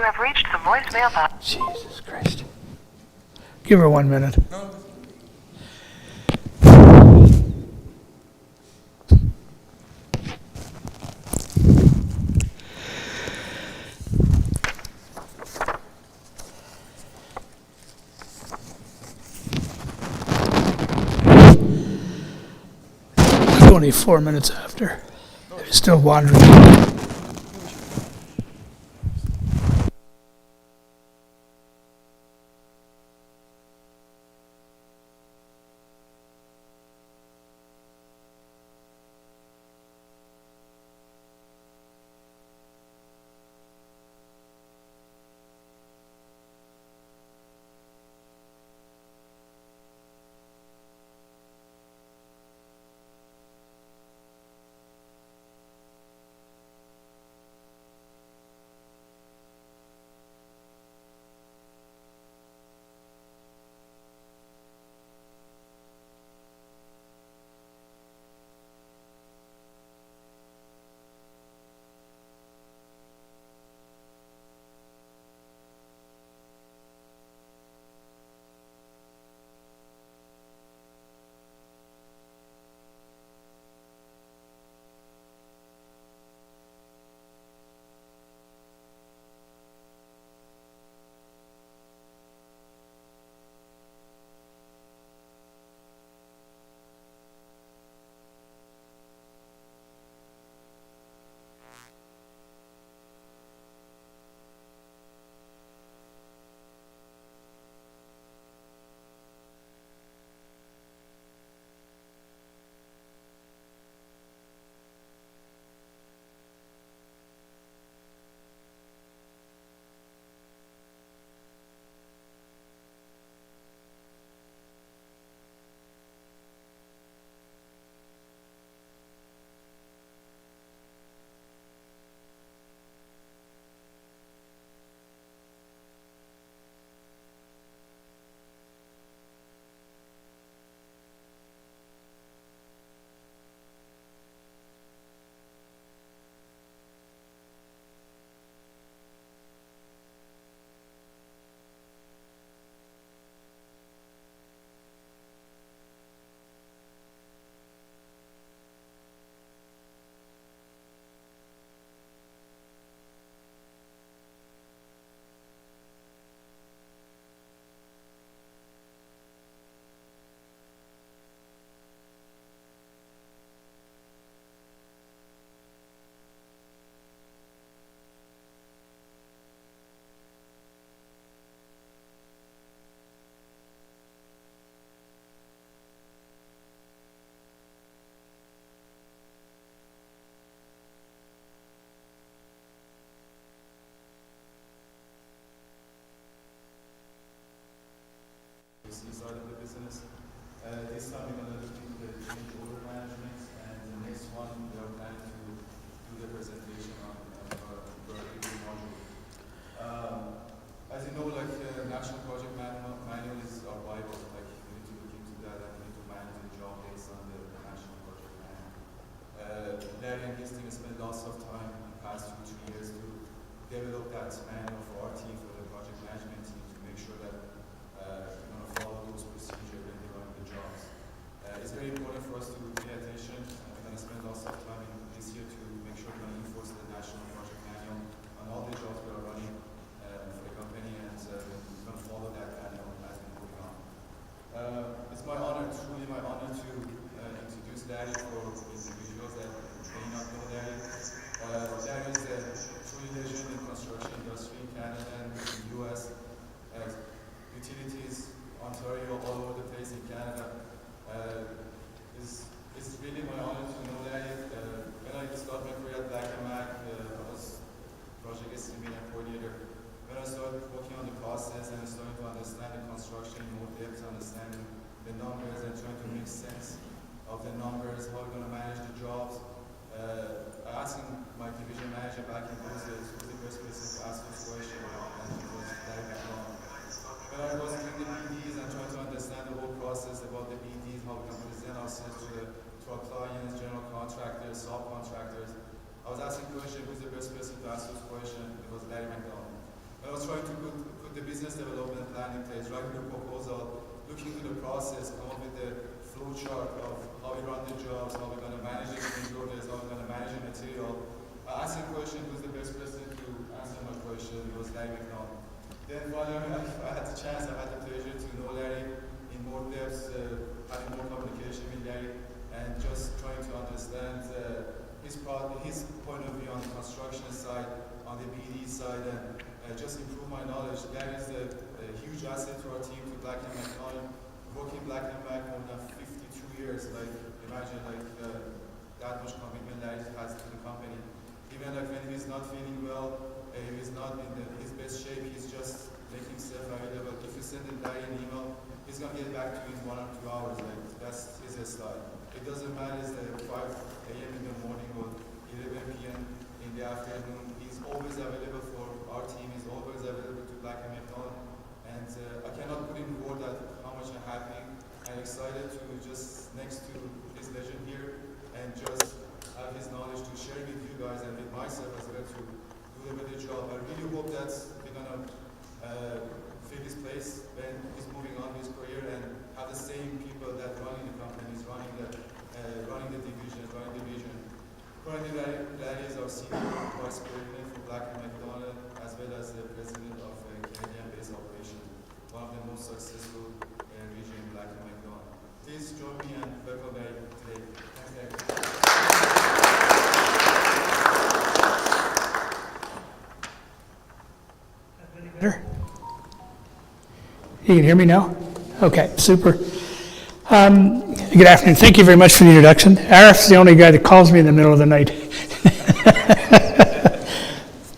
You have reached the voicemail box. Jesus Christ. Give her 1 minute. No. It's only 4 minutes after. They're still wandering. plan in place, writing the proposal, looking into the process, come up with the flow chart of how we run the jobs, how we're going to manage the change orders, how we're going to manage the material. I asked the question, who's the best person to answer my question? It was Larry McDonald. Then finally, I had the chance, I had the pleasure to know Larry in more depth, having more communication with Larry, and just trying to understand his point of view on the construction side, on the BD side, and just improve my knowledge. Larry is a huge asset to our team, to BlackandMacdonald. Working BlackandMac more than 52 years, like imagine that much commitment Larry has to the company. Even like when he's not feeling well, he's not in his best shape, he's just making stuff available. If you send Larry an email, he's going to get back to you in 1 or 2 hours. Like, that's his style. It doesn't matter if it's 5 a.m. in the morning or 11 p.m. in the afternoon. He's always available for our team. He's always available to BlackandMacdonald. And I cannot put in word how much I'm happy and excited to just next to his legend here and just have his knowledge to share with you guys and with myself as well to do a better job. I really hope that we're going to fill his place when he's moving on with his career and have the same people that running the companies, running the divisions, running the vision. Currently, Larry is our senior vice president for BlackandMacdonald as well as the president of Canadian-based operations, one of the most successful region in BlackandMacdonald. Please join me and welcome Larry today. Thanks, Larry. Better? You can hear me now? Okay, super. Good afternoon. Thank you very much for the introduction. Arif's the only guy that calls me in the middle of the night.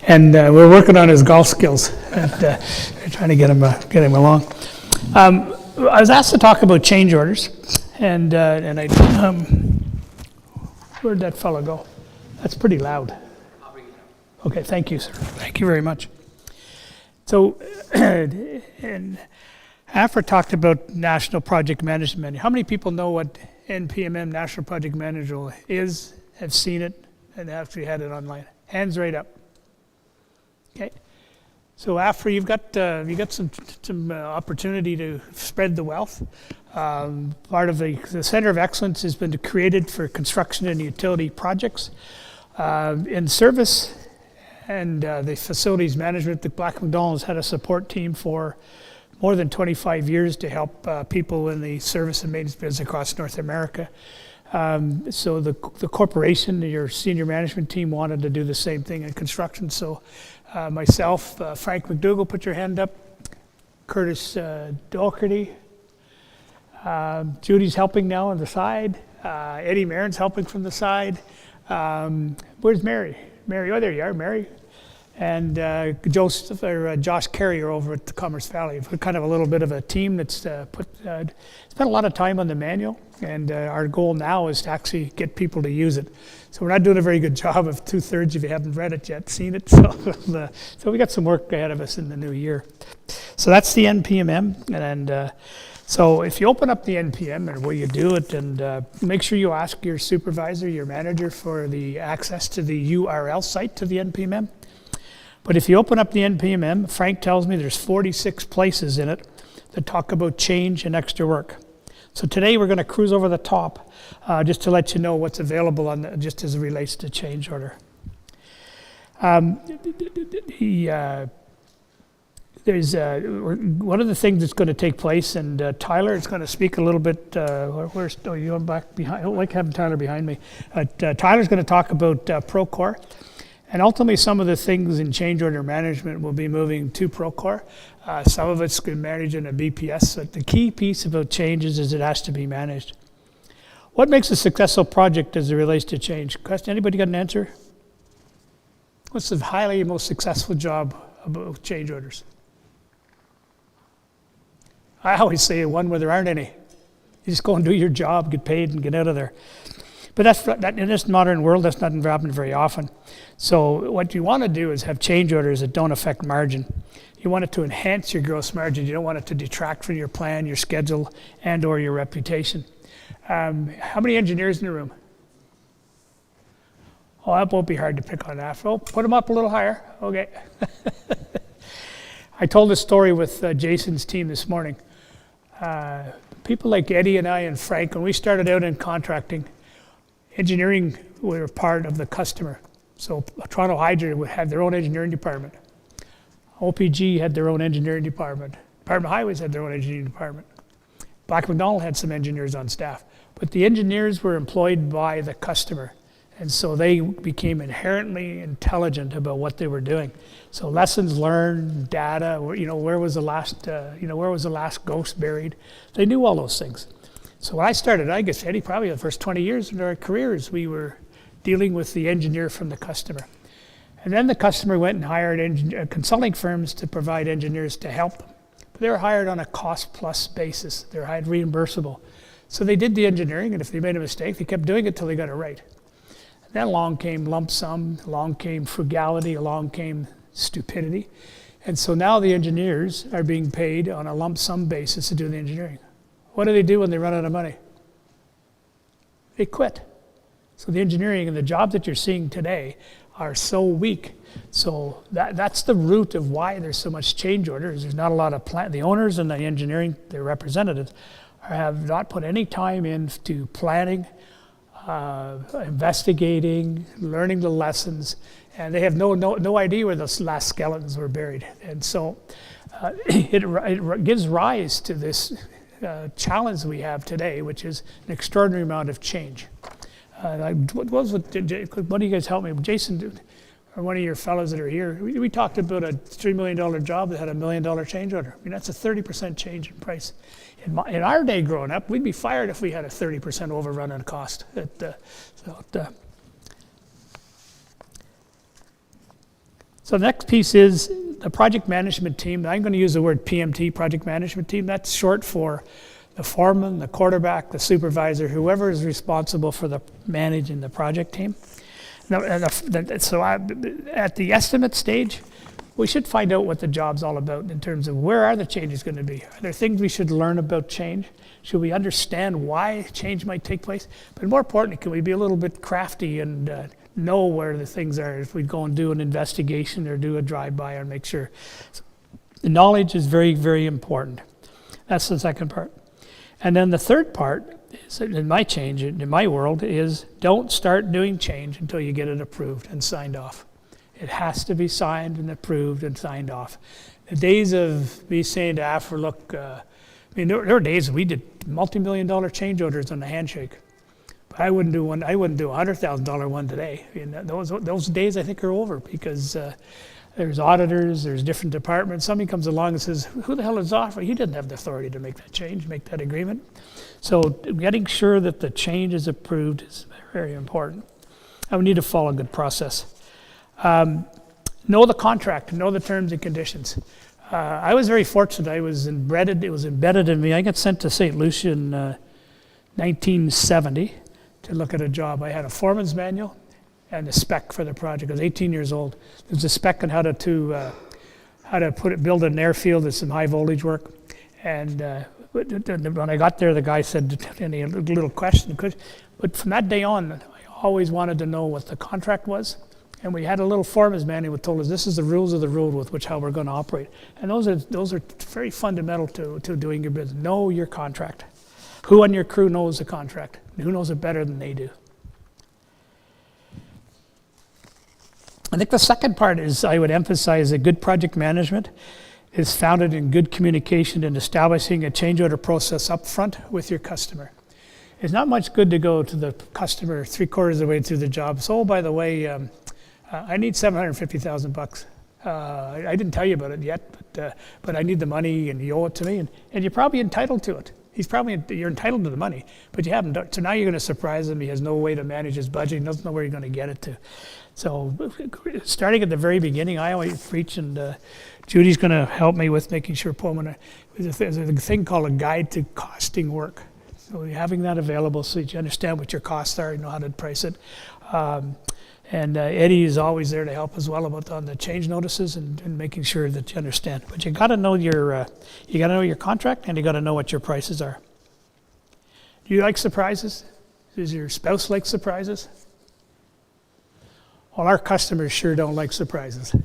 And we're working on his golf skills. And, we're trying to get him along. I was asked to talk about change orders. And I, where'd that fellow go? That's pretty loud. Okay, thank you, sir. Thank you very much. So, and Afra talked about National Project Management Manual. How many people know what NPMM, National Project Manager, is, have seen it, and actually had it online? Hands right up. Okay. So Afra, you've got some opportunity to spread the wealth. Part of the Center of Excellence has been created for construction and utility projects in service. And the facilities management, the BlackandMacdonald has had a support team for more than 25 years to help people in the service and maintenance business across North America. So the corporation, your senior management team wanted to do the same thing in construction. So myself, Frank McDougall, put your hand up. Curtis Doherty. Judy's helping now on the side. Eddie Marin's helping from the side. Where's Mary? Mary, oh, there you are, Mary. And Josh Carey are over at the Commerce Valley. We're kind of a little bit of a team that's spent a lot of time on the manual, and our goal now is to actually get people to use it. So we're not doing a very good job of 2/3 if you haven't read it yet, seen it. So we got some work ahead of us in the new year. So that's the NPMM, and so if you open up the NPM and where you do it, and make sure you ask your supervisor, your manager, for the access to the URL site to the NPMM. But if you open up the NPMM, Frank tells me there's 46 places in it that talk about change and extra work. So today we're going to cruise over the top just to let you know what's available on just as it relates to change order. There's one of the things that's going to take place, and Tyler is going to speak a little bit. Where's you going back behind? I don't like having Tyler behind me. Tyler's going to talk about Procore, and ultimately some of the things in change order management will be moving to Procore. Some of it's going to manage in a BPS. But the key piece about changes is it has to be managed. What makes a successful project as it relates to change? Question? Anybody got an answer? What's the most successful job about change orders? I always say one where there aren't any. You just go and do your job, get paid, and get out of there. But that in this modern world, that's not happening very often. So what you want to do is have change orders that don't affect margin. You want it to enhance your gross margin. You don't want it to detract from your plan, your schedule, and or your reputation. How many engineers in the room? Oh, that won't be hard to pick on that. Oh, put them up a little higher. Okay. I told this story with Jason's team this morning. People like Eddie and I and Frank, when we started out in contracting, engineering were part of the customer. So Toronto Hydro had their own engineering department. OPG had their own engineering department. Department of Highways had their own engineering department. BlackandMacdonald had some engineers on staff. But the engineers were employed by the customer. And so they became inherently intelligent about what they were doing. So lessons learned, data, where was the last ghost buried? They knew all those things. So when I started, I guess, Eddie, probably the first 20 years of our careers, we were dealing with the engineer from the customer. And then the customer went and hired consulting firms to provide engineers to help them. But they were hired on a cost-plus basis. They were hired reimbursable. So they did the engineering, and if they made a mistake, they kept doing it till they got it right. And then along came lump sum, along came frugality, along came stupidity. And so now the engineers are being paid on a lump sum basis to do the engineering. What do they do when they run out of money? They quit. So the engineering and the jobs that you're seeing today are so weak. So that's the root of why there's so much change orders. There's not a lot of the owners and the engineering, their representatives, have not put any time into planning, investigating, learning the lessons, and they have no idea where those last skeletons were buried. And so it gives rise to this challenge we have today, which is an extraordinary amount of change. What do you guys help me? Jason, or one of your fellows that are here, we talked about a $3 million job that had a $1 million change order. I mean, that's a 30% change in price. In our day growing up, we'd be fired if we had a 30% overrun on cost. So the next piece is the project management team. I'm going to use the word PMT, project management team. That's short for the foreman, the quarterback, the supervisor, whoever is responsible for the managing the project team. Now, so at the estimate stage, we should find out what the job's all about in terms of where are the changes going to be. Are there things we should learn about change? Should we understand why change might take place? But more importantly, can we be a little bit crafty and know where the things are if we go and do an investigation or do a drive-by and make sure. So the knowledge is very, very important. That's the second part. And then the third part, is, in my world, is don't start doing change until you get it approved and signed off. It has to be signed and approved and signed off. The days of me saying to AFR, look, there were days we did multi-million-dollar change orders on the handshake. But I wouldn't do a $100,000 one today. I mean, those days I think are over because there's auditors, there's different departments. Somebody comes along and says, who the hell is AFR? He didn't have the authority to make that change, make that agreement. So getting sure that the change is approved is very important. And we need to follow a good process. Know the contract, know the terms and conditions. I was very fortunate. It was embedded in me. I got sent to St. Lucia in 1970 to look at a job. I had a foreman's manual and a spec for the project. I was 18 years old. There's a spec on how to build an airfield with some high voltage work. And when I got there, the guy said, any little question. But from that day on, I always wanted to know what the contract was. And we had a little foreman's manual that told us this is the rules of the road with how we're going to operate. And those are very fundamental to doing your business. Know your contract. Who on your crew knows the contract? Who knows it better than they do? I think the second part is I would emphasize that good project management is founded in good communication and establishing a change order process up front with your customer. It's not much good to go to the customer 3/4 of the way through the job. So, by the way, I need $750,000. I didn't tell you about it yet, but I need the money and you owe it to me, and you're probably entitled to it. You're entitled to the money, but you haven't done. So now you're going to surprise him. He has no way to manage his budget. He doesn't know where you're going to get it to. So starting at the very beginning, I always preach, and Judy's going to help me with making sure Pullman. There's a thing called a guide to costing work. So having that available so that you understand what your costs are, you know how to price it. And Eddie is always there to help as well on the change notices and making sure that you understand. But you got to know your contract, and you got to know what your prices are. Do you like surprises? Does your spouse like surprises? Well, our customers sure don't like surprises.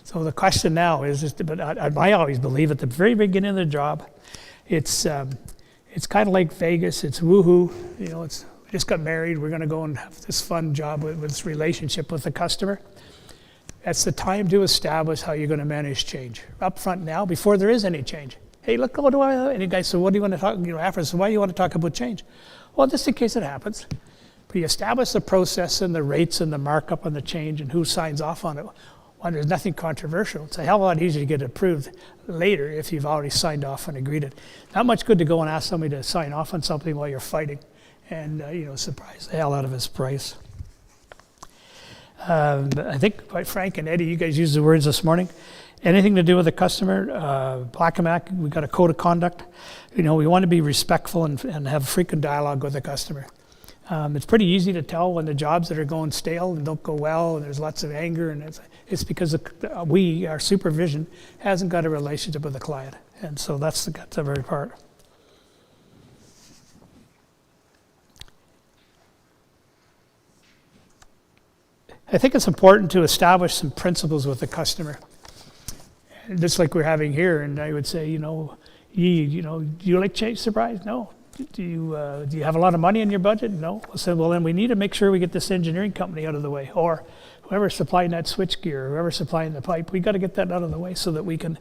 So the question now is but I always believe at the very beginning of the job, it's kind of like Vegas. It's woohoo. You know, it's we just got married. We're going to go and have this fun job with this relationship with the customer. That's the time to establish how you're going to manage change up front now before there is any change. Hey, look, what do I? And you guys, so what do you want to talk? You know, after, so why do you want to talk about change? Well, just in case it happens. But you establish the process and the rates and the markup on the change and who signs off on it. Well, there's nothing controversial. It's a hell of a lot easier to get it approved later if you've already signed off and agreed it. Not much good to go and ask somebody to sign off on something while you're fighting and, you know, surprise the hell out of his price. I think, quite frank, and Eddie, you guys used the words this morning. Anything to do with the customer, Black and Mac, we've got a code of conduct. You know, we want to be respectful and have frequent dialogue with the customer. It's pretty easy to tell when the jobs that are going stale and don't go well, and there's lots of anger, and it's because our supervision, hasn't got a relationship with the client, and so that's the very part. I think it's important to establish some principles with the customer, just like we're having here. And I would say, you know, do you like change surprise? No. Do you have a lot of money in your budget? No. I said, well, then we need to make sure we get this engineering company out of the way, or whoever's supplying that switch gear, whoever's supplying the pipe. We got to get that out of the way so that we can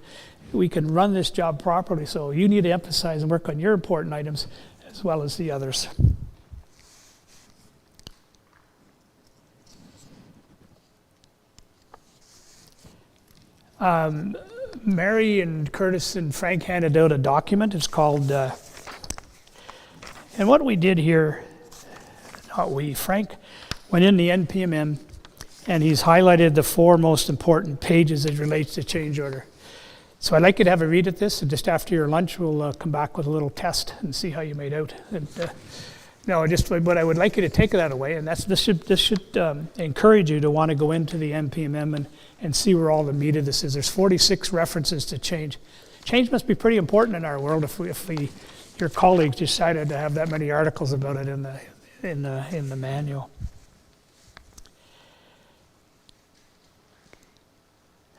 run this job properly. So you need to emphasize and work on your important items as well as the others. Mary and Curtis and Frank handed out a document. It's called, and what we did here, Frank went in the NPMM and he's highlighted the 4 most important pages as relates to change order. So I'd like you to have a read at this, and just after your lunch we'll come back with a little test and see how you made out. And, but I would like you to take that away, and this should encourage you to want to go into the NPMM and see where all the meat of this is. There's 46 references to change. Change must be pretty important in our world if your colleagues decided to have that many articles about it in the manual.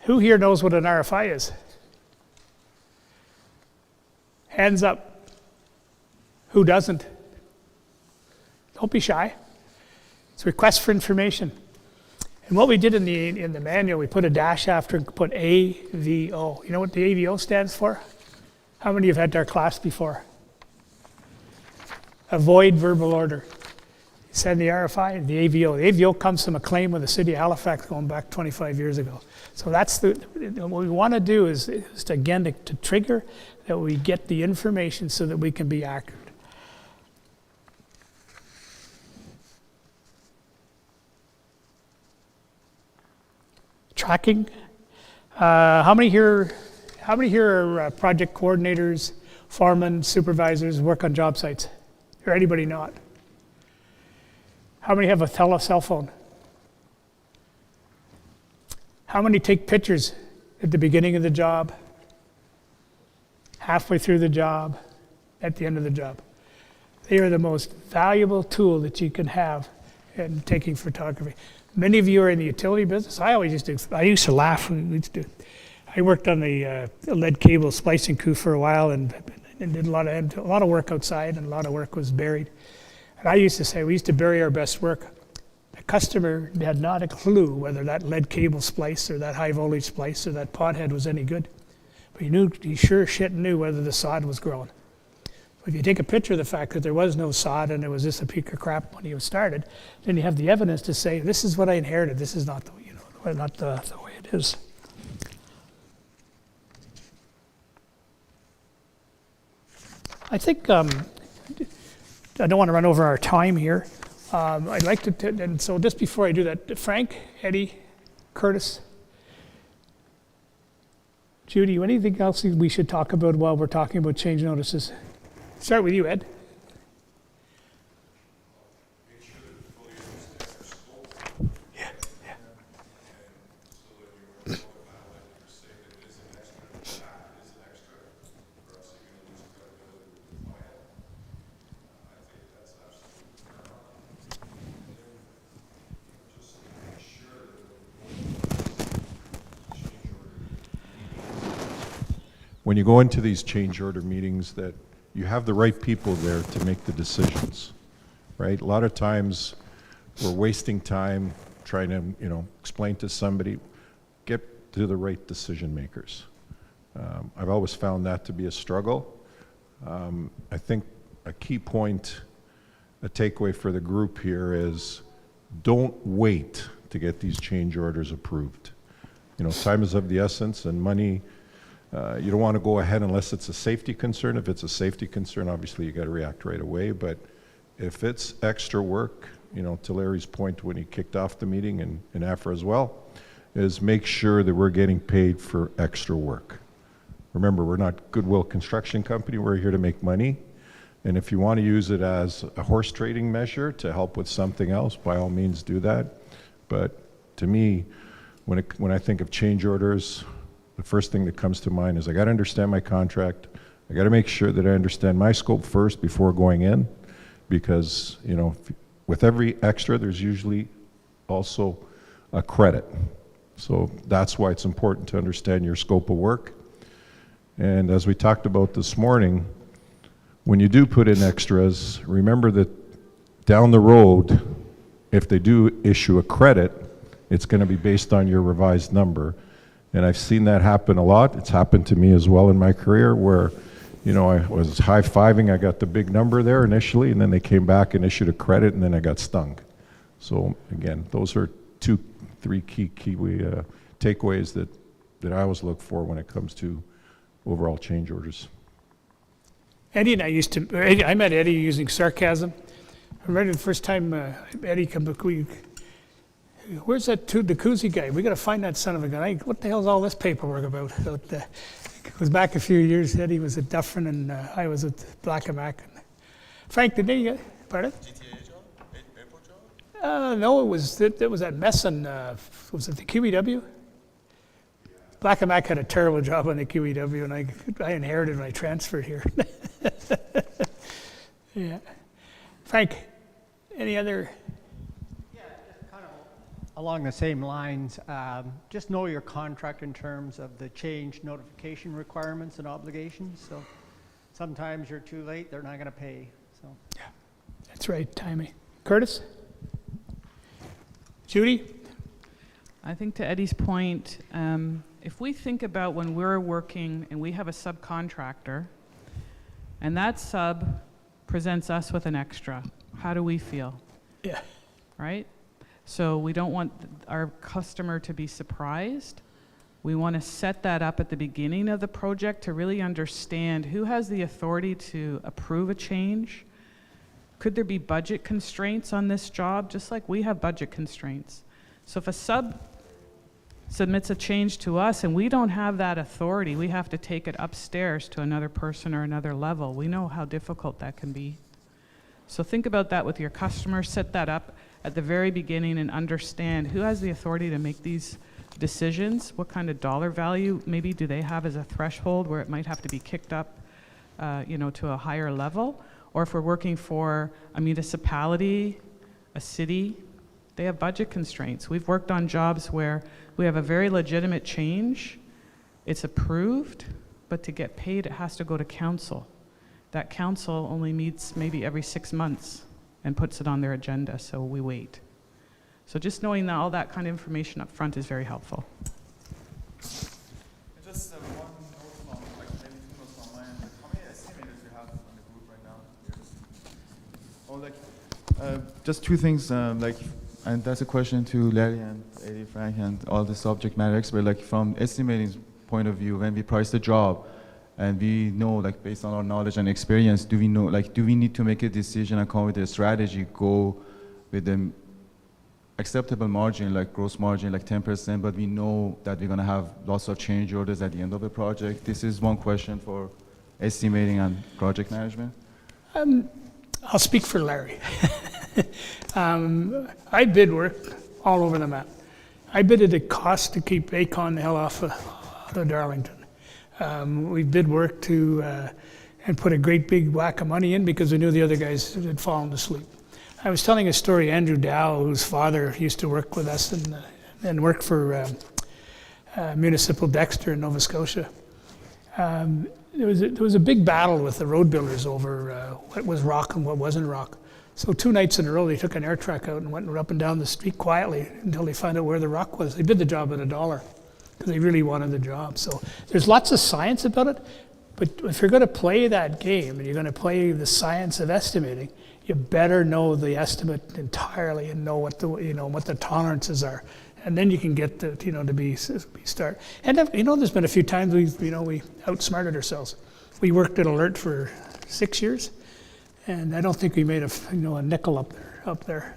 Who here knows what an RFI is? Hands up. Who doesn't? Don't be shy. It's a request for information. And what we did in the manual, we put a dash after and put AVO. You know what the AVO stands for? How many have had our class before? Avoid verbal order. You send the RFI, the AVO. The AVO comes from a claim with the city of Halifax going back 25 years ago. So that's what we want to do is to trigger that we get the information so that we can be accurate. Tracking. How many here are project coordinators, foremen, supervisors, work on job sites? Or anybody not? How many have a cell phone? How many take pictures at the beginning of the job, halfway through the job, at the end of the job? They are the most valuable tool that you can have in taking photography. Many of you are in the utility business. I used to laugh. I worked on the lead cable splicing crew for a while and did a lot of work outside, and a lot of work was buried. And I used to say we used to bury our best work. The customer had not a clue whether that lead cable splice or that high voltage splice or that pothead was any good. But he sure shit knew whether the sod was growing. If you take a picture of the fact that there was no sod and it was just a peak of crap when you started, then you have the evidence to say, this is what I inherited. This is not the way it is. I think, I don't want to run over our time here. I'd like to, and so just before I do that, Frank, Eddie, Curtis, Judy, anything else we should talk about while we're talking about change notices? Start with you, Ed. Make sure that you fully understand your scope. Yeah. And so that you're about it, you're saying that it is an extra, it is an extra, or else you're going to lose credibility with the client. I think that's absolutely paramount. Just make sure that when you change your when you go into these change order meetings, that you have the right people there to make the decisions, right? A lot of times we're wasting time trying to, explain to somebody, get to the right decision makers. I've always found that to be a struggle. I think a key point, a takeaway for the group here is don't wait to get these change orders approved. Time is of the essence, and money, you don't want to go ahead unless it's a safety concern. If it's a safety concern, obviously you got to react right away. But if it's extra work, to Larry's point when he kicked off the meeting, and AFRA as well, is make sure that we're getting paid for extra work. Remember, we're not Goodwill Construction Company. We're here to make money. And if you want to use it as a horse trading measure to help with something else, by all means do that. But to me, when I think of change orders, the first thing that comes to mind is I got to understand my contract. I got to make sure that I understand my scope first before going in, because with every extra, there's usually also a credit. So that's why it's important to understand your scope of work. And as we talked about this morning, when you do put in extras, remember that down the road, if they do issue a credit, it's going to be based on your revised number. And I've seen that happen a lot. It's happened to me as well in my career where, I was high-fiving, I got the big number there initially, and then they came back and issued a credit, and then I got stung. So again, those are three key takeaways that I always look for when it comes to overall change orders. Eddie and I met Eddie using sarcasm. I remember the first time Eddie came back, where's that the koozie guy? We got to find that son of a gun. What the hell's all this paperwork about? So it was back a few years. Eddie was at Dufferin and I was at BlackandMac. Frank, did they get, pardon? GTA job? Airport job? No, it was at Messon. Was it the QEW? BlackandMac had a terrible job on the QEW, and I inherited when I transferred here. Yeah. Frank, any other? Yeah, just kind of along the same lines. Just know your contract in terms of the change notification requirements and obligations. So sometimes you're too late, they're not going to pay. So. Yeah, that's right, timing. Curtis? Judy? I think to Eddie's point, if we think about when we're working and we have a subcontractor and that sub presents us with an extra, how do we feel? Yeah. Right? So we don't want our customer to be surprised. We want to set that up at the beginning of the project to really understand who has the authority to approve a change. Could there be budget constraints on this job, just like we have budget constraints? So if a sub submits a change to us and we don't have that authority, we have to take it upstairs to another person or another level. We know how difficult that can be. So think about that with your customer, set that up at the very beginning and understand who has the authority to make these decisions, what kind of dollar value maybe do they have as a threshold where it might have to be kicked up to a higher level, or if we're working for a municipality, a city, they have budget constraints. We've worked on jobs where we have a very legitimate change, it's approved, but to get paid it has to go to council. That council only meets maybe every 6 months and puts it on their agenda, so we wait. So just knowing that all that kind of information up front is very helpful. Just one note from, maybe 2 notes from my end. How many estimators you have on the group right now? Just 2 things, and that's a question to Larry and Eddie, Frank, and all the subject matter experts. From estimating point of view, when we price the job, and we know, based on our knowledge and experience, do we know, do we need to make a decision and come with a strategy, go with an acceptable margin, gross margin, 10%, but we know that we're going to have lots of change orders at the end of the project? This is one question for estimating and project management. I'll speak for Larry. I bid work all over the map. I bid at a cost to keep Aecon the hell off of Darlington. We bid work to and put a great big whack of money in because we knew the other guys had fallen asleep. I was telling a story, Andrew Dow, whose father used to work with us and worked for Municipal Dexter in Nova Scotia. there was a big battle with the road builders over what was rock and what wasn't rock. So 2 nights in a row, they took an air truck out and went up and down the street quietly until they found out where the rock was. They did the job at $1 because they really wanted the job. So there's lots of science about it, but if you're going to play that game and you're going to play the science of estimating, you better know the estimate entirely and know what the tolerances are. And then you can get to be start. And there's been a few times we outsmarted ourselves. We worked at Alert for 6 years, and I don't think we made a nickel up there.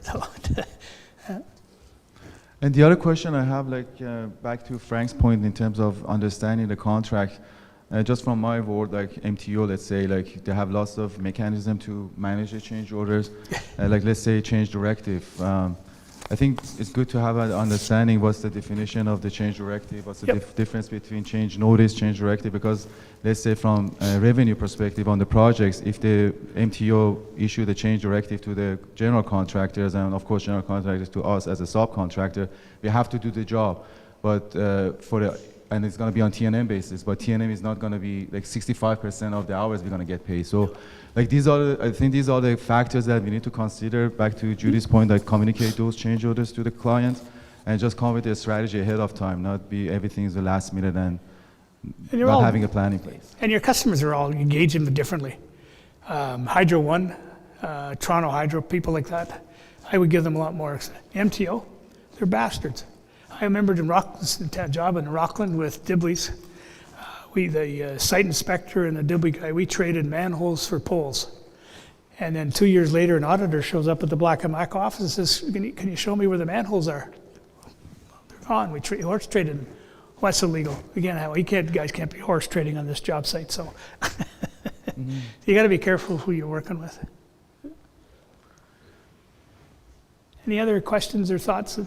And the other question I have, back to Frank's point in terms of understanding the contract, just from my word, like MTO, let's say, like they have lots of mechanism to manage the change orders, like let's say change directive. I think it's good to have an understanding what's the definition of the change directive, what's the difference between change notice, change directive, because let's say from a revenue perspective on the projects, if the MTO issue the change directive to the general contractors, and of course general contractors to us as a subcontractor, we have to do the job. But and it's going to be on T&M basis, but T&M is not going to be like 65% of the hours we're going to get paid. So like I think these are the factors that we need to consider, back to Judy's point, that communicate those change orders to the client and just come with a strategy ahead of time, not be everything is the last minute and not having a plan in place. And your customers are all engaging them differently. Hydro One, Toronto Hydro, people like that, I would give them a lot more. MTO, they're bastards. I remember the job in Rockland with Dibley's. The site inspector and the Dibley guy, we traded manholes for poles. And then 2 years later, an auditor shows up at the Black and Mac office and says, can you show me where the manholes are? They're gone. We horse traded them. Well, that's illegal. Again, guys can't be horse trading on this job site. So you got to be careful who you're working with. Any other questions or thoughts? I'm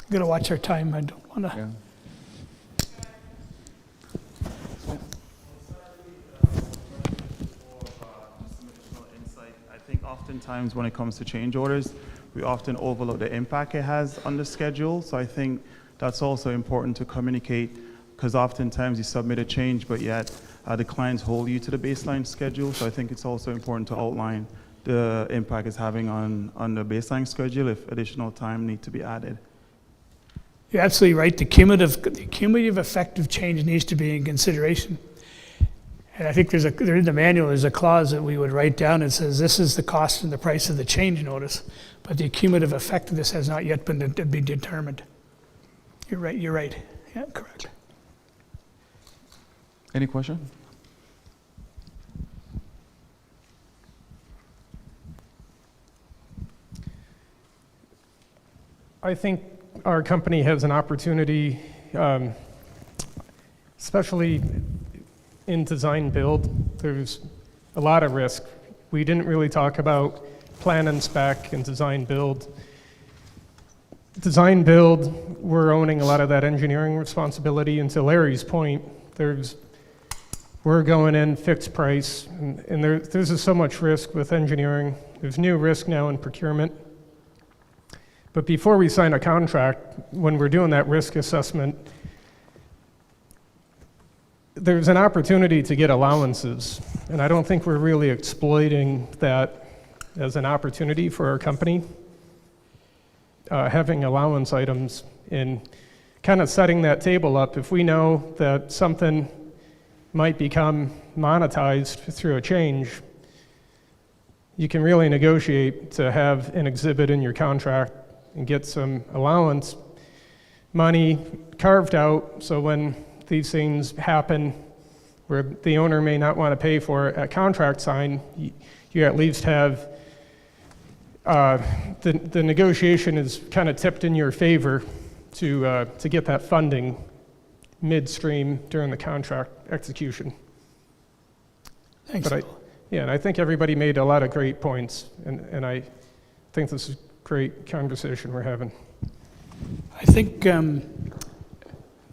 going to watch our time. I don't want to. Yeah. I think oftentimes when it comes to change orders, we often overlook the impact it has on the schedule. So I think that's also important to communicate, because oftentimes you submit a change, but yet the clients hold you to the baseline schedule. So I think it's also important to outline the impact it's having on the baseline schedule if additional time needs to be added. You're absolutely right. The cumulative effect of change needs to be in consideration. And I think in the manual, there's a clause that we would write down that says this is the cost and the price of the change notice, but the cumulative effect of this has not yet been determined. You're right. Yeah, correct. Any question? I think our company has an opportunity, especially in design build. There's a lot of risk. We didn't really talk about plan and spec and design build. Design build, we're owning a lot of that engineering responsibility, and to Larry's point, we're going in fixed price, and there's just so much risk with engineering. There's new risk now in procurement. But before we sign a contract, when we're doing that risk assessment, there's an opportunity to get allowances, and I don't think we're really exploiting that as an opportunity for our company. Having allowance items and kind of setting that table up. If we know that something might become monetized through a change, you can really negotiate to have an exhibit in your contract and get some allowance money carved out, so when these things happen where the owner may not want to pay for a contract sign, you at least have the negotiation is kind of tipped in your favor to get that funding midstream during the contract execution. Thanks. And I think everybody made a lot of great points, and I think this is great conversation we're having. I think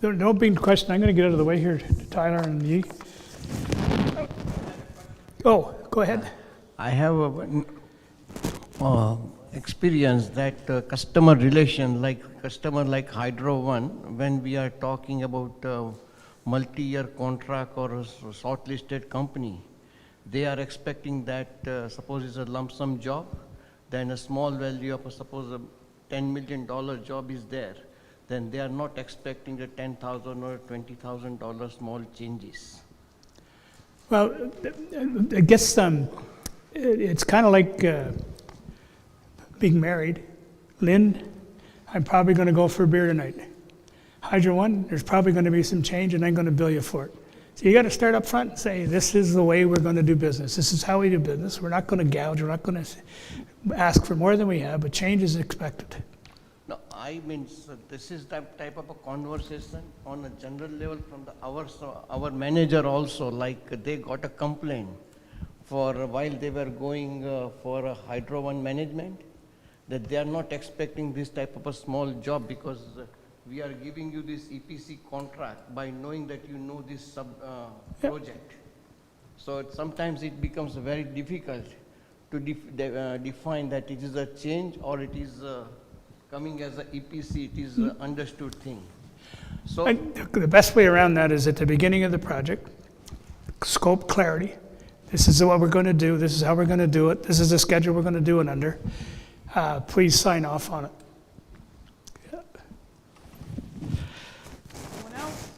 no big question. I'm going to get out of the way here, Tyler and Yi. Oh, go ahead. I have experience that customer relation, like customer like Hydro One, when we are talking about multi-year contract or a shortlisted company, they are expecting that, suppose it's a lump sum job, then a small value of, suppose a $10 million job is there, then they are not expecting the $10,000 or $20,000 small changes. Well, I guess it's kind of like being married. Lynn, I'm probably going to go for a beer tonight. Hydro One, there's probably going to be some change and I'm going to bill you for it. So you got to start up front and say, this is the way we're going to do business. This is how we do business. We're not going to gouge. We're not going to ask for more than we have, but change is expected. No, I mean, so this is that type of a conversation on a general level from our manager also, like they got a complaint for while they were going for a Hydro One management, that they are not expecting this type of a small job because we are giving you this EPC contract by knowing that you know this project. So sometimes it becomes very difficult to define that it is a change or it is coming as an EPC, it is an understood thing. So The best way around that is at the beginning of the project, scope clarity. This is what we're going to do. This is how we're going to do it. This is the schedule we're going to do it under. Please sign off on it. Anyone else?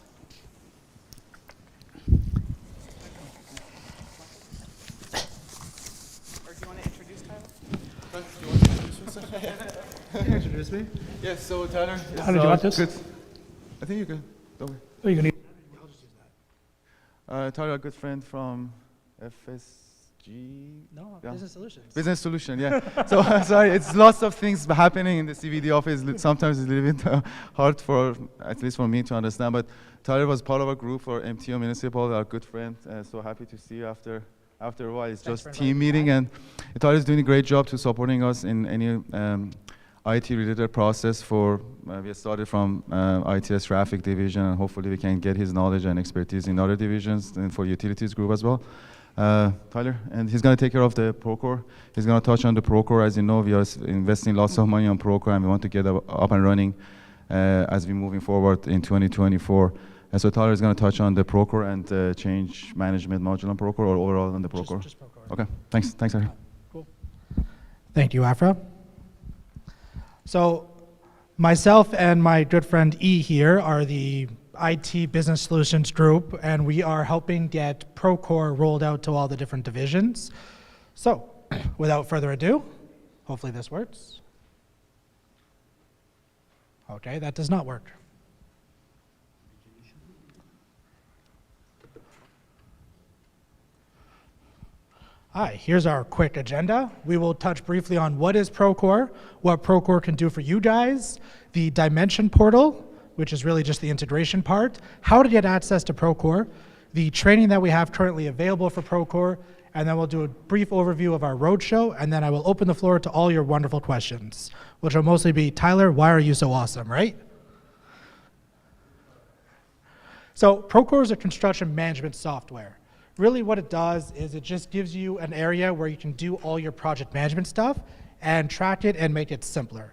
Or do you want to introduce Tyler? Can you introduce me? Yes, so Tyler. How did you want this? Good. I think you can. Don't worry. Oh, you're going to Tyler, a good friend from FSG. No, Yeah. Business Solutions. Business Solution, yeah. So sorry, it's lots of things happening in the CVD office. Sometimes it's a little bit hard for, at least for me, to understand. But Tyler was part of a group for MTO Municipal, our good friend. So happy to see you after a while. It's Thanks just for team inviting me meeting, and Tyler is doing a great job to supporting us in any IT-related process. For we started from ITS traffic division, and hopefully we can get his knowledge and expertise in other divisions and for utilities group as well. Tyler, and he's going to take care of the Procore. He's going to touch on the Procore. As you know, we are investing lots of money on Procore, and we want to get up and running as we're moving forward in 2024. And so Tyler is going to touch on the Procore and change management module on Procore, or overall on the Procore. Just Procore. Okay, thanks, Tyler. Cool. Thank you, Afra. So myself and my good friend E here are the IT Business Solutions group, and we are helping get Procore rolled out to all the different divisions. So without further ado, hopefully this works. Okay, that does not work. Hi, here's our quick agenda. We will touch briefly on what is Procore, what Procore can do for you guys, the Dimension portal, which is really just the integration part, how to get access to Procore, the training that we have currently available for Procore, and then we'll do a brief overview of our roadshow, and then I will open the floor to all your wonderful questions, which will mostly be, Tyler, why are you so awesome, right? So Procore is a construction management software. Really what it does is it just gives you an area where you can do all your project management stuff and track it and make it simpler.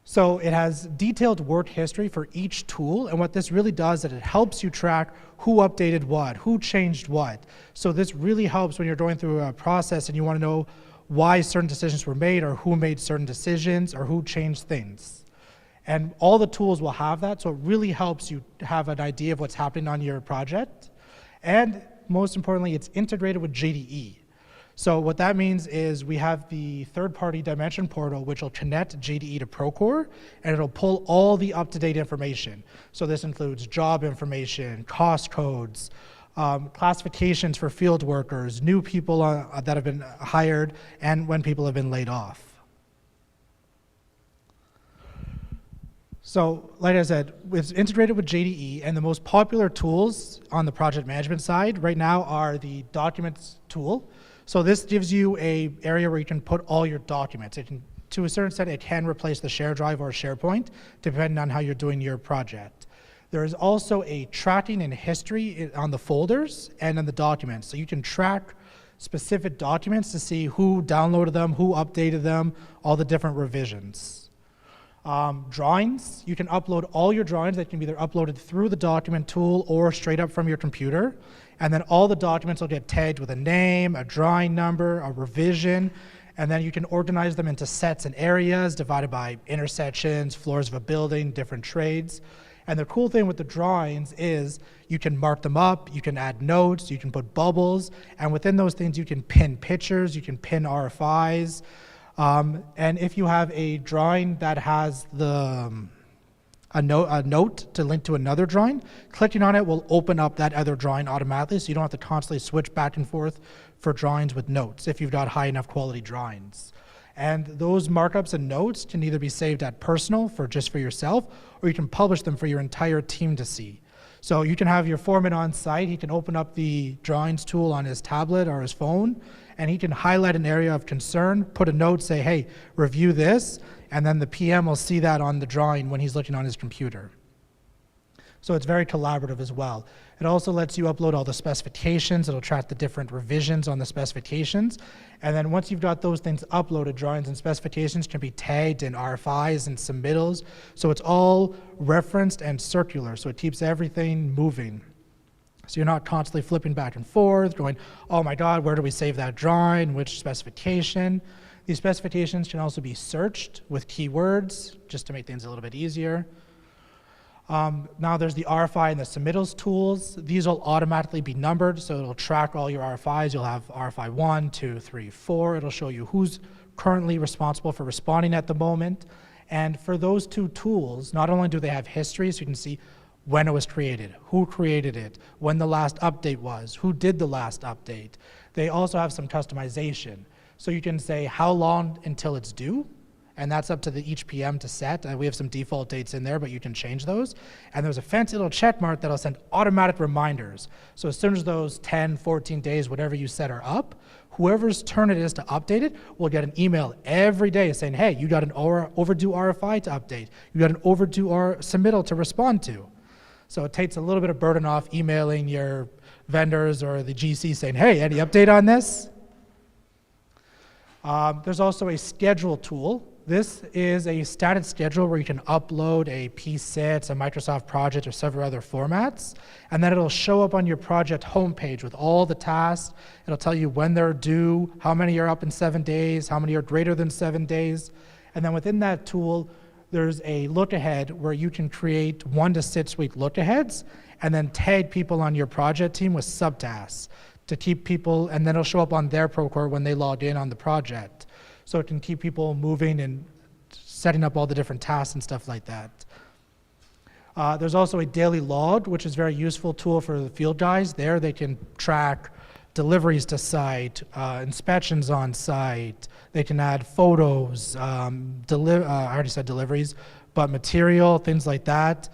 So it has detailed work history for each tool, and what this really does is it helps you track who updated what, who changed what. So this really helps when you're going through a process and you want to know why certain decisions were made, or who made certain decisions, or who changed things. And all the tools will have that, so it really helps you have an idea of what's happening on your project. And most importantly, it's integrated with JDE. So what that means is we have the third-party Dimension portal, which will connect JDE to Procore, and it'll pull all the up-to-date information. So this includes job information, cost codes, classifications for field workers, new people that have been hired, and when people have been laid off. So, like I said, it's integrated with JDE, and the most popular tools on the project management side right now are the Documents tool. So this gives you an area where you can put all your documents. It can, to a certain extent, it can replace the share drive or SharePoint, depending on how you're doing your project. There is also a tracking and history on the folders and in the documents. So you can track specific documents to see who downloaded them, who updated them, all the different revisions. Drawings, you can upload all your drawings. That can be either uploaded through the document tool or straight up from your computer. And then all the documents will get tagged with a name, a drawing number, a revision, and then you can organize them into sets and areas divided by intersections, floors of a building, different trades. And the cool thing with the drawings is you can mark them up, you can add notes, you can put bubbles, and within those things you can pin pictures, you can pin RFIs. And if you have a drawing that has a note to link to another drawing, clicking on it will open up that other drawing automatically, so you don't have to constantly switch back and forth for drawings with notes if you've got high enough quality drawings. And those markups and notes can either be saved at personal for just for yourself, or you can publish them for your entire team to see. So you can have your foreman on site, he can open up the drawings tool on his tablet or his phone, and he can highlight an area of concern, put a note, say, hey, review this, and then the PM will see that on the drawing when he's looking on his computer. So it's very collaborative as well. It also lets you upload all the specifications. It'll track the different revisions on the specifications. And then once you've got those things uploaded, drawings and specifications can be tagged in RFIs and submittals. So it's all referenced and circular. So it keeps everything moving. So you're not constantly flipping back and forth, going, oh my God, where do we save that drawing? Which specification? These specifications can also be searched with keywords, just to make things a little bit easier. Now there's the RFI and the submittals tools. These will automatically be numbered, so it'll track all your RFIs. You'll have RFI 1, 2, 3, 4. It'll show you who's currently responsible for responding at the moment. And for those two tools, not only do they have history, so you can see when it was created, who created it, when the last update was, who did the last update. They also have some customization. So you can say how long until it's due, and that's up to each PM to set. We have some default dates in there, but you can change those. And there's a fancy little check mark that'll send automatic reminders. So as soon as those 10, 14 days, whatever you set are up, whoever's turn it is to update it will get an email every day saying, hey, you got an overdue RFI to update. You got an overdue submittal to respond to. So it takes a little bit of burden off emailing your vendors or the GC saying, hey, any update on this? There's also a schedule tool. This is a static schedule where you can upload a PSITS, a Microsoft project, or several other formats, and then it'll show up on your project homepage with all the tasks. It'll tell you when they're due, how many are up in 7 days, how many are greater than 7 days, and then within that tool, there's a look ahead where you can create 1 to 6 week look aheads, and then tag people on your project team with subtasks to keep people, and then it'll show up on their Procore when they log in on the project. So it can keep people moving and setting up all the different tasks and stuff like that. There's also a daily log, which is a very useful tool for the field guys. There they can track deliveries to site, inspections on site. They can add photos, I already said deliveries, but material, things like that.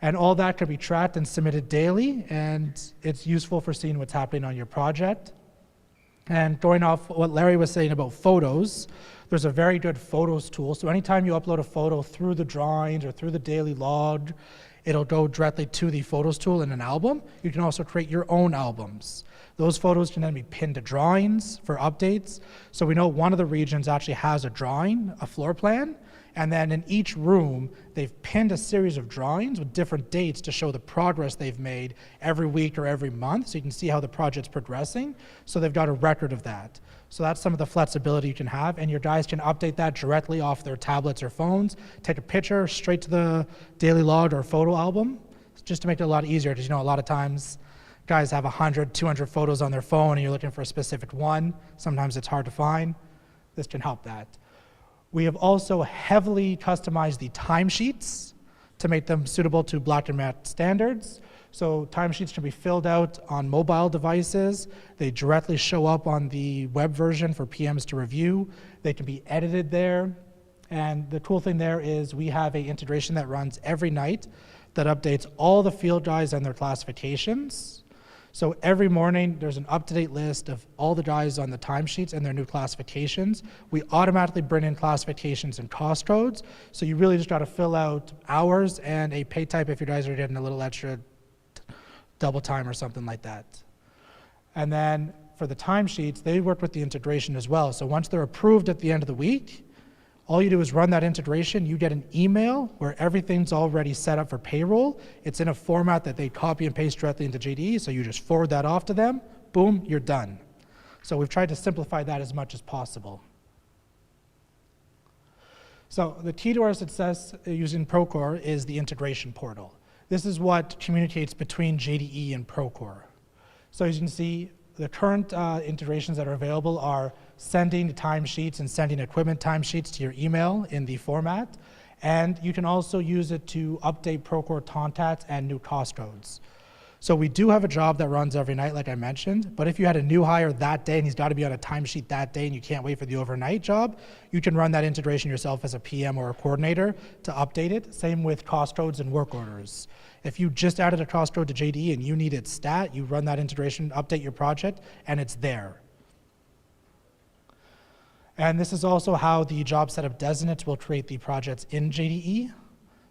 And all that can be tracked and submitted daily, and it's useful for seeing what's happening on your project. And going off what Larry was saying about photos, there's a very good photos tool. So anytime you upload a photo through the drawings or through the daily log, it'll go directly to the photos tool in an album. You can also create your own albums. Those photos can then be pinned to drawings for updates. So we know one of the regions actually has a drawing, a floor plan, and then in each room, they've pinned a series of drawings with different dates to show the progress they've made every week or every month, so you can see how the project's progressing. So they've got a record of that. So that's some of the flexibility you can have, and your guys can update that directly off their tablets or phones, take a picture straight to the daily log or photo album, just to make it a lot easier, because you know a lot of times guys have 100, 200 photos on their phone and you're looking for a specific one. Sometimes it's hard to find. This can help that. We have also heavily customized the timesheets to make them suitable to Black and Mac standards. So timesheets can be filled out on mobile devices. They directly show up on the web version for PMs to review. They can be edited there. And the cool thing there is we have an integration that runs every night that updates all the field guys and their classifications. So every morning, there's an up-to-date list of all the guys on the timesheets and their new classifications. We automatically bring in classifications and cost codes, so you really just got to fill out hours and a pay type if you guys are getting a little extra double time or something like that. And then for the timesheets, they work with the integration as well. So once they're approved at the end of the week, All you do is run that integration, you get an email where everything's already set up for payroll. It's in a format that they copy and paste directly into JDE, so you just forward that off to them, boom, you're done. So we've tried to simplify that as much as possible. So the key to our success using Procore is the integration portal. This is what communicates between JDE and Procore. So as you can see, the current integrations that are available are sending timesheets and sending equipment timesheets to your email in the format. And you can also use it to update Procore contacts and new cost codes. So we do have a job that runs every night, like I mentioned, but if you had a new hire that day and he's got to be on a timesheet that day and you can't wait for the overnight job, you can run that integration yourself as a PM or a coordinator to update it. Same with cost codes and work orders. If you just added a cost code to JDE and you need it stat, you run that integration, update your project, and it's there. And this is also how the job setup designates will create the projects in JDE.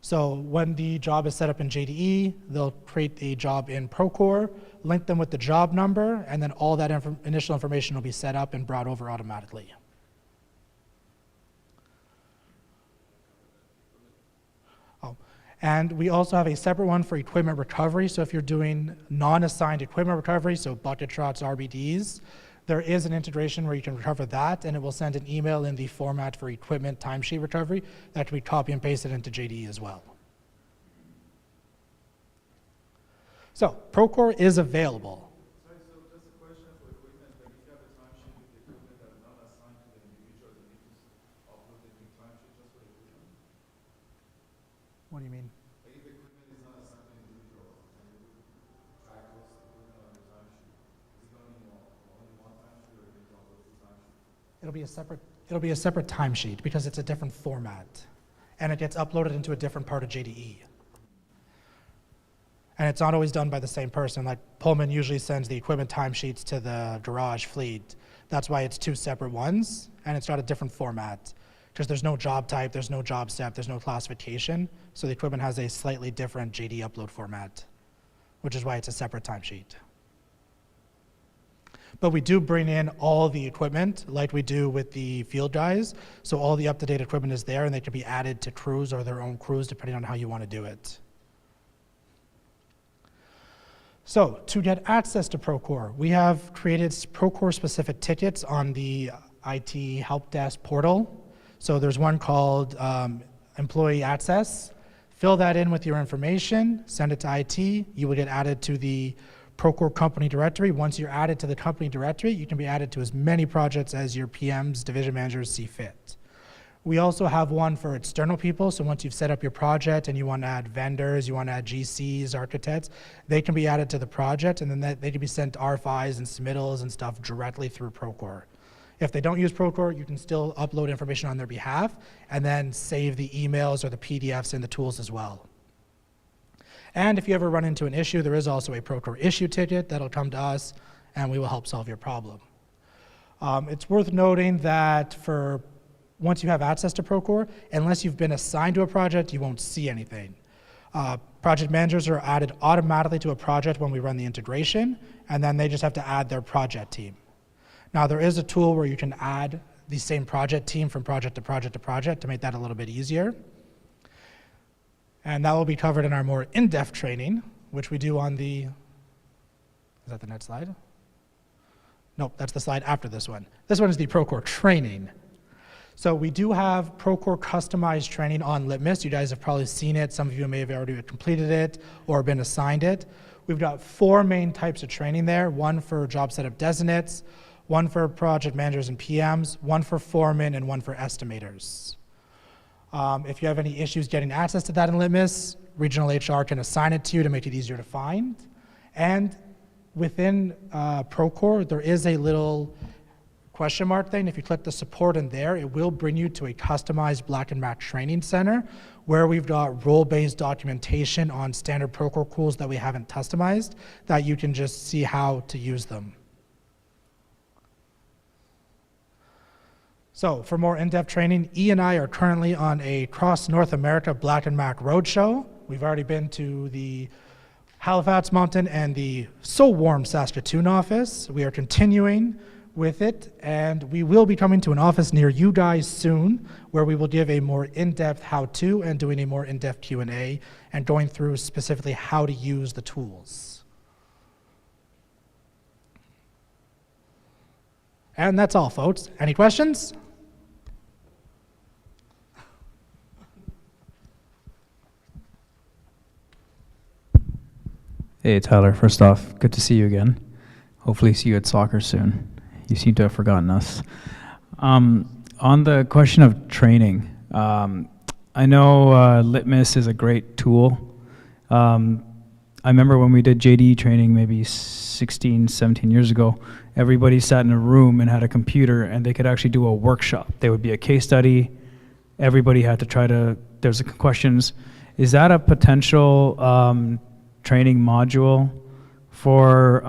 So when the job is set up in JDE, they'll create a job in Procore, link them with the job number, and then all that initial information will be set up and brought over automatically. Oh, and we also have a separate one for equipment recovery. So if you're doing non-assigned equipment recovery, so bucket trucks, RBDs, there is an integration where you can recover that, and it will send an email in the format for equipment timesheet recovery that can be copy and pasted into JDE as well. So Procore is available. Sorry, so just a question for equipment. Like if you have a timesheet with the equipment that are not assigned to the individual, you need to upload the new timesheet just for the equipment? What do you mean? Like if the equipment is not assigned to the individual, and you would track those equipment on the timesheet, is it going to be only one timesheet or you need to upload two timesheets? It'll be a separate timesheet because it's a different format, and it gets uploaded into a different part of JDE. And it's not always done by the same person. Like Pullman usually sends the equipment timesheets to the garage fleet. That's why it's two separate ones, and it's got a different format because there's no job type, there's no job step, there's no classification. So the equipment has a slightly different JD upload format, which is why it's a separate timesheet. But we do bring in all the equipment like we do with the field guys. So all the up-to-date equipment is there, and they can be added to crews or their own crews depending on how you want to do it. So to get access to Procore, we have created Procore-specific tickets on the IT help desk portal. So there's one called Employee Access. Fill that in with your information, send it to IT. You will get added to the Procore company directory. Once you're added to the company directory, you can be added to as many projects as your PMs, division managers see fit. We also have one for external people, so once you've set up your project and you want to add vendors, you want to add GCs, architects, they can be added to the project, and then they can be sent RFIs and submittals and stuff directly through Procore. If they don't use Procore, you can still upload information on their behalf and then save the emails or the PDFs in the tools as well. And if you ever run into an issue, there is also a Procore issue ticket that'll come to us, and we will help solve your problem. It's worth noting that once you have access to Procore, unless you've been assigned to a project, you won't see anything. Project managers are added automatically to a project when we run the integration, and then they just have to add their project team. Now, there is a tool where you can add the same project team from project to project to project to make that a little bit easier. And that will be covered in our more in-depth training, which we do on the, is that the next slide? Nope, that's the slide after this one. This one is the Procore training. So we do have Procore customized training on Litmus. You guys have probably seen it. Some of you may have already completed it or been assigned it. We've got 4 main types of training there, one for job setup designates, one for project managers and PMs, one for foremen, and one for estimators. If you have any issues getting access to that in Litmus, regional HR can assign it to you to make it easier to find. And within Procore, there is a little question mark thing. If you click the support in there, it will bring you to a customized Black and Mac training center where we've got role-based documentation on standard Procore tools that we haven't customized that you can just see how to use them. So for more in-depth training, E and I are currently on a cross North America Black and Mac roadshow. We've already been to the Halifax Mountain and the so warm Saskatoon office. We are continuing with it, and we will be coming to an office near you guys soon where we will give a more in-depth how-to and doing a more in-depth Q&A and going through specifically how to use the tools. And that's all, folks. Any questions? Hey, Tyler. First off, good to see you again. Hopefully see you at soccer soon. You seem to have forgotten us. On the question of training, I know Litmus is a great tool. I remember when we did JDE training maybe 16, 17 years ago, everybody sat in a room and had a computer and they could actually do a workshop. There would be a case study. Everybody had to try to, there's questions. Is that a potential training module for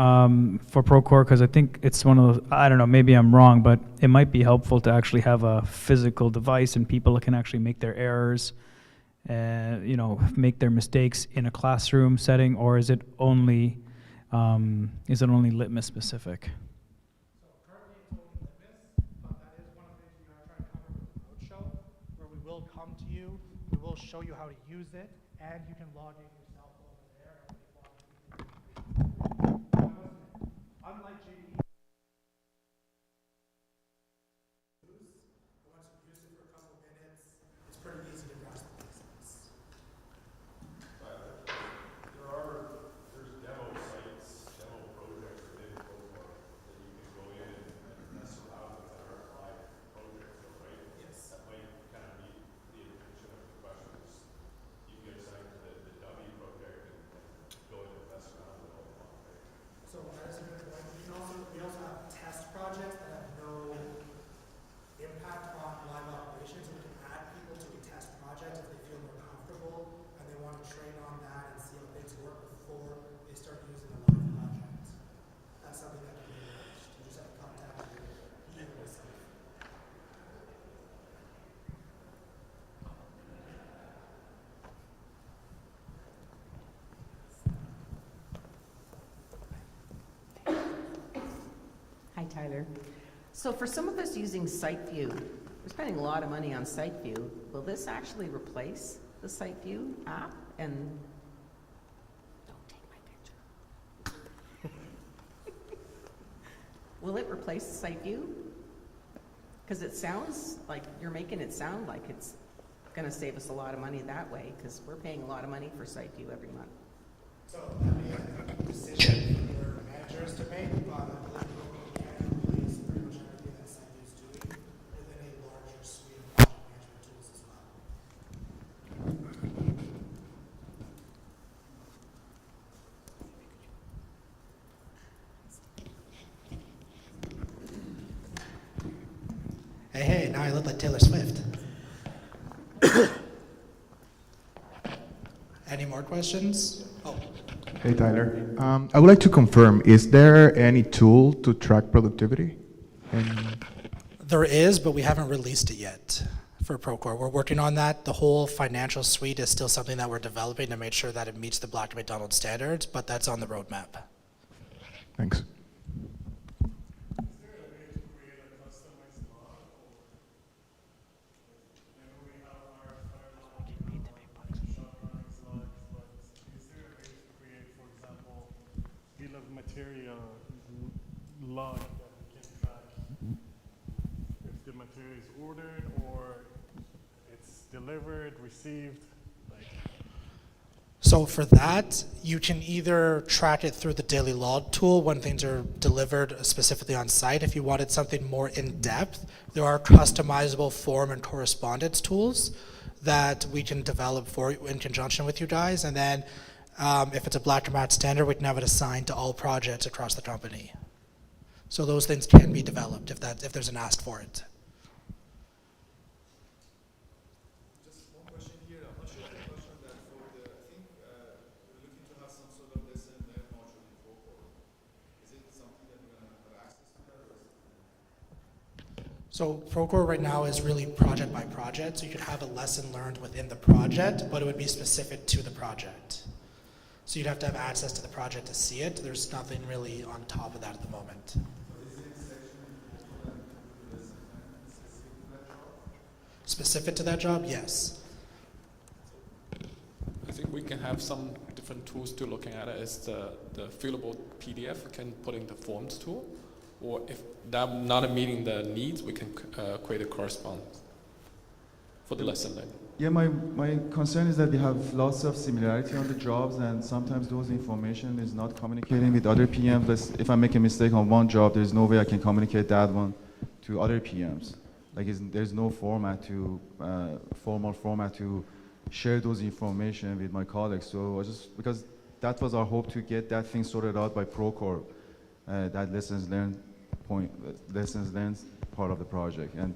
Procore? Because I think it's one of those, I don't know, maybe I'm wrong, but it might be helpful to actually have a physical device and people can actually make their errors and, you know, make their mistakes in a classroom setting, or is it only Litmus specific? So currently it's only Litmus, but that is one of the things we are trying to cover with the roadshow, where we will come to you, we will show you how to use it, and you can log in yourself over there. Unlike JDE, once you've used it for a couple minutes, it's pretty easy to grasp the basics. There's demo sites, demo projects within Procore that you can go in and mess around with that are live projects, right? Yes. That might kind of meet the intention of the questions. You can get assigned to the dummy project and go in and mess around with all the fun, right? So that is a good point. We also have test projects that have no impact on live operations. We can add people to a test project if they feel more comfortable and they want to train on that and see how things work before they start using a live project. That's something that can be arranged. You just have to contact you myself. Hi, Tyler. So for some of us using SiteView, we're spending a lot of money on SiteView. Will this actually replace the SiteView app? And don't take my picture. Will it replace SiteView? Because it sounds like you're making it sound like it's going to save us a lot of money that way, because we're paying a lot of money for SiteView every month. So that may be a decision for managers to make, but I believe we can release pretty much everything that SiteView is doing within a larger suite of project management tools as well. Hey, now I look like Taylor Swift. Any more questions? Oh. Hey, Tyler. I would like to confirm, is there any tool to track productivity? There is, but we haven't released it yet for Procore. We're working on that. The whole financial suite is still something that we're developing to make sure that it meets the BlackandMacdonald standards, but that's on the roadmap. Thanks. Material log that we can track if the material is ordered or it's delivered, received. So for that, you can either track it through the daily log tool when things are delivered specifically on site. If you wanted something more in depth, there are customizable form and correspondence tools that we can develop for you in conjunction with you guys. And then if it's a BlackandMac standard, we can have it assigned to all projects across the company. So those things can be developed if there's an ask for it. Just one question here. I'm not sure if you touched on that. I think we're looking to have some sort of lesson learned module in Procore. Is it something that we're going to have access to that? Or is it So Procore right now is really project by project. So you could have a lesson learned within the project, but it would be specific to the project. So you'd have to have access to the project to see it. There's nothing really on top of that at the moment. is it section specific to that job, yes. I think we can have some different tools to looking at it. Is the fillable PDF we can put in the forms tool, or if that not meeting the needs, we can create a correspondence for the lesson learning. Yeah, my concern is that we have lots of similarity on the jobs, and sometimes those information is not communicating with other PMs. If I make a mistake on one job, there's no way I can communicate that one to other PMs. Like there's no format to, formal format to share those information with my colleagues. So because that was our hope to get that thing sorted out by Procore, that lessons learned part of the project. And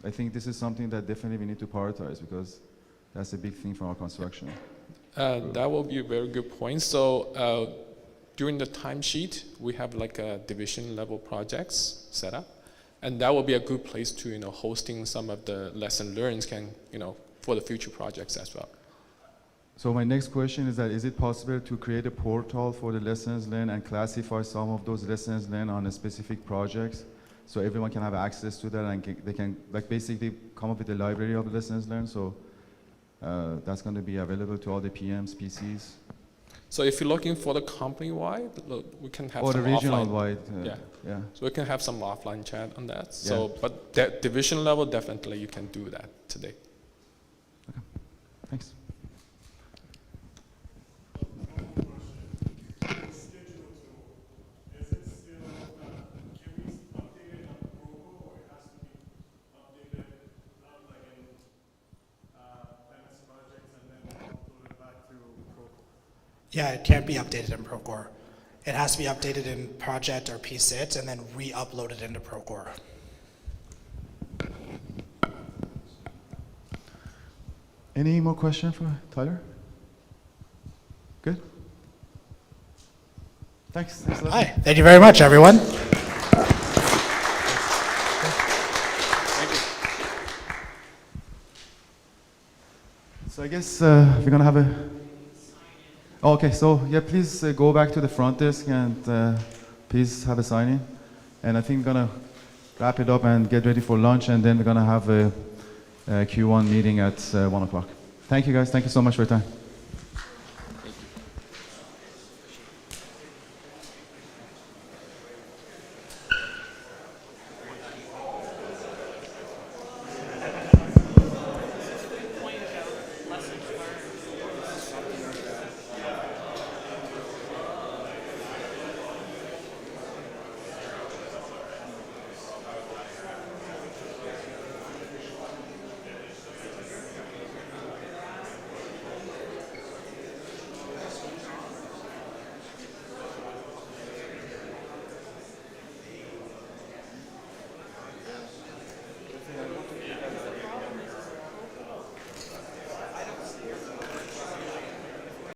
I think this is something that definitely we need to prioritize because that's a big thing for our construction. That will be a very good point. So during the timesheet, we have like a division level projects set up, and that will be a good place to hosting some of the lesson learns for the future projects as well. So my next question is that is it possible to create a portal for the lessons learned and classify some of those lessons learned on a specific projects? So everyone can have access to that and they can basically come up with a library of lessons learned. So that's going to be available to all the PMs, PCs. So if you're looking for the company-wide, we can have or some the regional offline. wide. Yeah. So we can have some offline chat on that. So, but that division level, definitely you can do that today. Okay. Thanks. Yeah, it can't be updated in Procore. It has to be updated in Project or PSIT and then re-uploaded into Procore. Any more questions for Tyler? Good? Thanks. Hi, thank you very much, everyone. Thank you. So I guess we're going to have a... Okay, so yeah, please go back to the front desk and please have a sign-in. And I think we're going to wrap it up and get ready for lunch, and then we're going to have a Q1 meeting at 1 o'clock. Thank you guys. Thank you so much for your time.